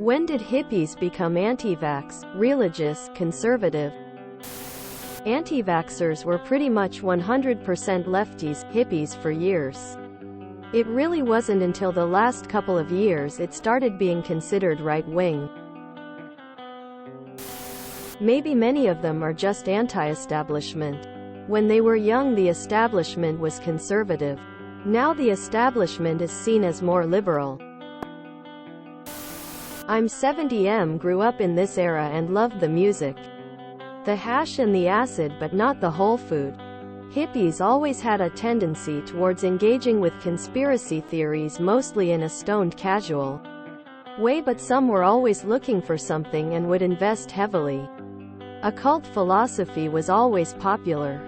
When did hippies become anti-vax, religious, conservative? Anti-vaxxers were pretty much 100% lefties, hippies for years. It really wasn't until the last couple of years it started being considered right-wing. Maybe many of them are just anti-establishment. When they were young, the establishment was conservative. Now the establishment is seen as more liberal. I'm 70M, grew up in this era and loved the music. The hash and the acid, but not the whole food. Hippies always had a tendency towards engaging with conspiracy theories, mostly in a stoned casual way, but some were always looking for something and would invest heavily. Occult philosophy was always popular.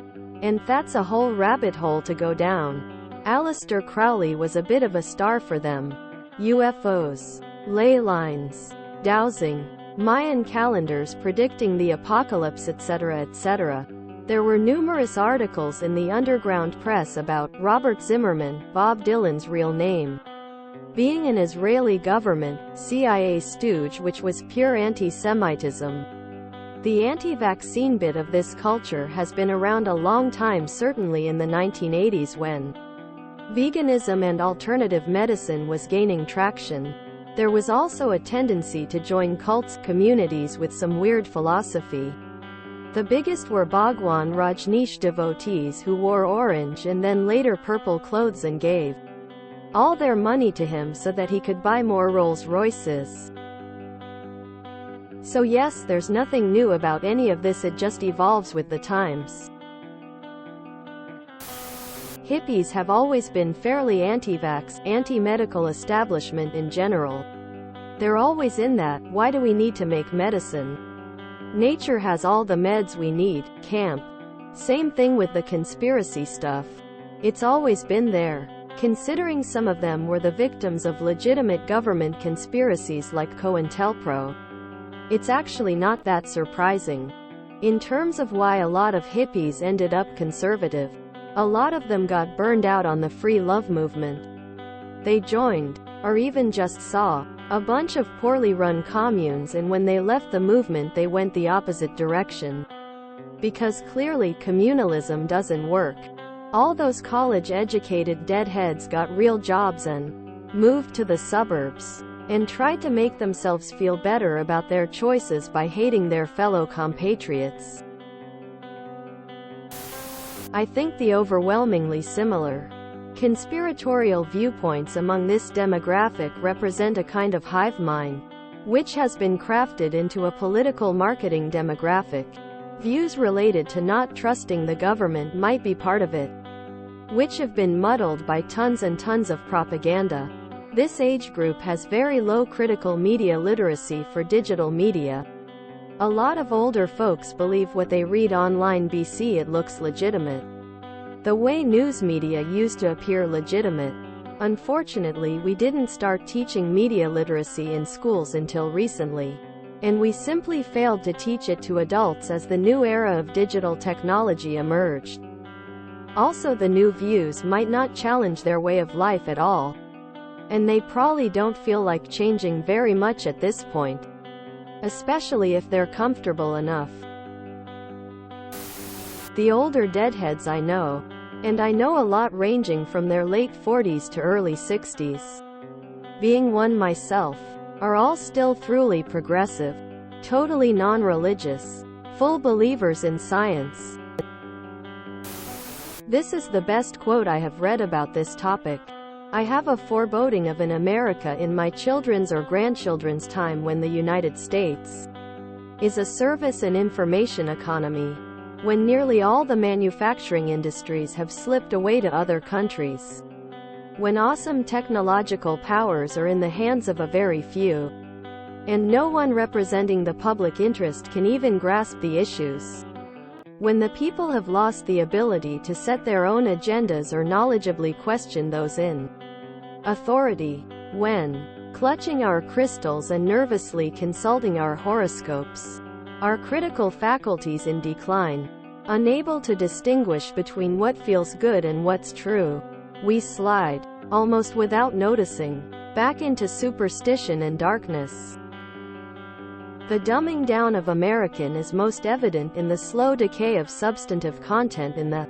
And that's a whole rabbit hole to go down. Aleister Crowley was a bit of a star for them. UFOs, ley lines, dowsing, Mayan calendars predicting the apocalypse, etc., etc. There were numerous articles in the underground press about Robert Zimmerman, Bob Dylan's real name, being an Israeli government, CIA stooge, which was pure anti-Semitism. The anti-vaccine bit of this culture has been around a long time, certainly in the 1980s when veganism and alternative medicine was gaining traction. There was also a tendency to join cults, communities with some weird philosophy. The biggest were Bhagwan Rajneesh devotees who wore orange and then later purple clothes and gave all their money to him so that he could buy more Rolls Royces. So yes, there's nothing new about any of this, it just evolves with the times. Hippies have always been fairly anti-vax, anti-medical establishment in general. They're always in that, why do we need to make medicine? Nature has all the meds we need, camp. Same thing with the conspiracy stuff. It's always been there. Considering some of them were the victims of legitimate government conspiracies like COINTELPRO, it's actually not that surprising. In terms of why a lot of hippies ended up conservative, a lot of them got burned out on the free love movement. They joined, or even just saw, a bunch of poorly run communes, and when they left the movement they went the opposite direction. Because clearly communalism doesn't work. All those college-educated deadheads got real jobs and moved to the suburbs, and tried to make themselves feel better about their choices by hating their fellow compatriots. I think the overwhelmingly similar conspiratorial viewpoints among this demographic represent a kind of hive mind, which has been crafted into a political marketing demographic. Views related to not trusting the government might be part of it, which have been muddled by tons and tons of propaganda. This age group has very low critical media literacy for digital media. A lot of older folks believe what they read online because it looks legitimate. The way news media used to appear legitimate. Unfortunately, we didn't start teaching media literacy in schools until recently. And we simply failed to teach it to adults as the new era of digital technology emerged. Also, the new views might not challenge their way of life at all. And they probably don't feel like changing very much at this point. Especially if they're comfortable enough. The older deadheads I know, and I know a lot ranging from their late 40s to early 60s, being one myself, are all still thoroughly progressive, totally non-religious, full believers in science. This is the best quote I have read about this topic. I have a foreboding of an America in my children's or grandchildren's time when the United States is a service and information economy, when nearly all the manufacturing industries have slipped away to other countries, when awesome technological powers are in the hands of a very few, and no one representing the public interest can even grasp the issues, when the people have lost the ability to set their own agendas or knowledgeably question those in authority, when, clutching our crystals and nervously consulting our horoscopes, our critical faculties in decline, unable to distinguish between what feels good and what's true, we slide, almost without noticing, back into superstition and darkness. The dumbing down of American is most evident in the slow decay of substantive content in the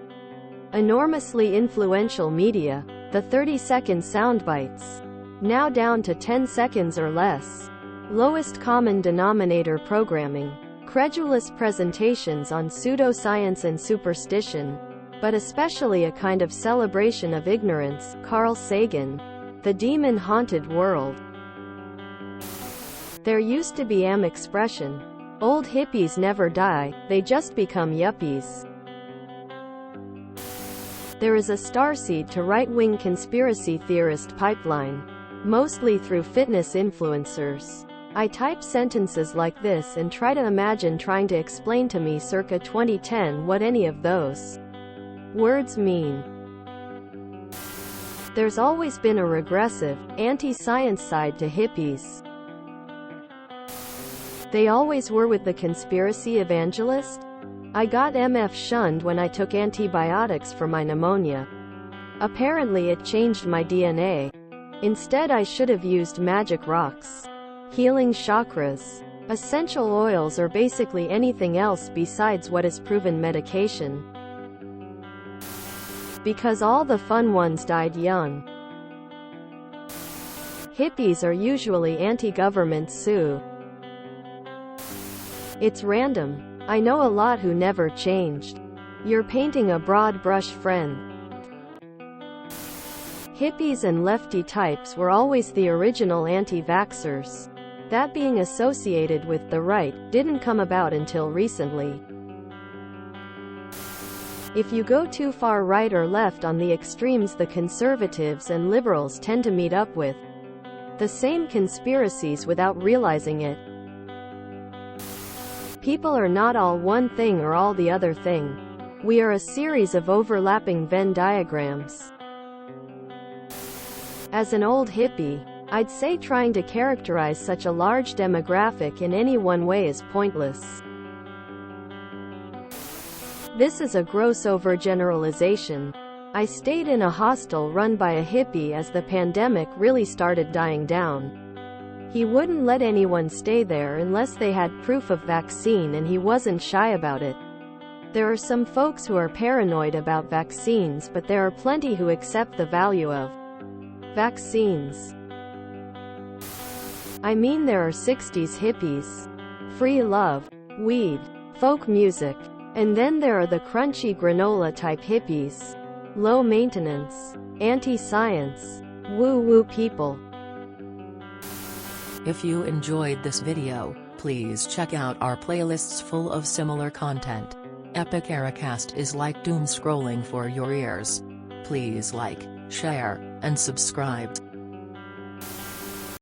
enormously influential media, the 30-second soundbites, now down to 10 seconds or less. Lowest common denominator programming, credulous presentations on pseudoscience and superstition, but especially a kind of celebration of ignorance. Carl Sagan, The Demon-Haunted World. There used to be expression. Old hippies never die, they just become yuppies. There is a starseed to right-wing conspiracy theorist pipeline, mostly through fitness influencers. I type sentences like this and try to imagine trying to explain to me circa 2010 what any of those words mean. There's always been a regressive, anti-science side to hippies. They always were with the conspiracy evangelist. I got MF shunned when I took antibiotics for my pneumonia. Apparently it changed my DNA. Instead I should have used magic rocks, healing chakras, essential oils, or basically anything else besides what is proven medication. Because all the fun ones died young. Hippies are usually anti-government sue. It's random. I know a lot who never changed. You're painting a broad brush, friend. Hippies and lefty types were always the original anti-vaxxers. That being associated with the right didn't come about until recently. If you go too far right or left on the extremes, the conservatives and liberals tend to meet up with the same conspiracies without realizing it. People are not all one thing or all the other thing. We are a series of overlapping Venn diagrams. As an old hippie, I'd say trying to characterize such a large demographic in any one way is pointless. This is a gross overgeneralization. I stayed in a hostel run by a hippie as the pandemic really started dying down. He wouldn't let anyone stay there unless they had proof of vaccine, and he wasn't shy about it. There are some folks who are paranoid about vaccines, but there are plenty who accept the value of vaccines. I mean, there are 60s hippies, free love, weed, folk music. And then there are the crunchy granola type hippies, low maintenance, anti-science, woo-woo people. If you enjoyed this video, please check out our playlists full of similar content. TooAfraidToAsk is like doom scrolling for your ears. Please like, share, and subscribe.